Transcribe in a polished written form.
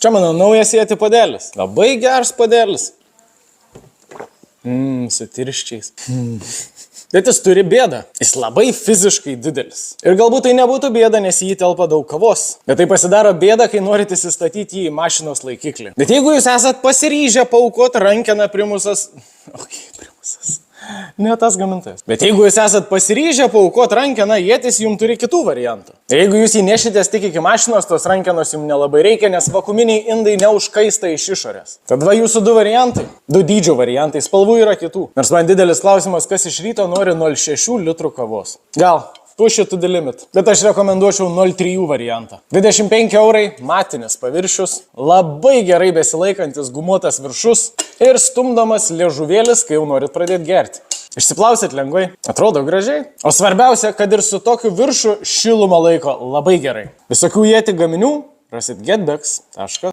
Čia mano naujas jėti padelis. Labai geras padelis. Su tirščiais. Bet jis turi bėdą. Jis labai fiziškai didelis. Ir galbūt tai nebūtų bėda, nes jį telpa daug kavos. Bet tai pasidaro bėda, kai norite įsistatyti jį į mašinos laikiklį. Bet jeigu jūs esat pasiryžę paaukoti rankeną Primusas... Primusas. Ne tas gamintojas. Bet jeigu jūs esat pasiryžę paaukoti rankeną, jėtis jums turi kitų variantų. Ir jeigu jūs jį nešitės tik iki mašinos, tos rankenos jums nelabai reikia, nes vakuminiai indai neužkaista iš išorės. Tad va jūsų du variantai. Du dydžio variantai, spalvų yra kitų. Nors man didelis klausimas, kas iš ryto nori 0,6 litrų kavos. Gal. Push it to the limit. Bet aš rekomenduočiau 0,3 variantą. 25 eurai, matinis paviršius, labai gerai besilaikantis gumuotas viršus ir stumdomas liežuvėlis, kai jau norit pradėti gerti. Išsiplausit lengvai, atrodo gražiai. O svarbiausia, kad ir su tokiu viršu šilumą laiko labai gerai. Visokių jėti gaminių rasit getbex.com.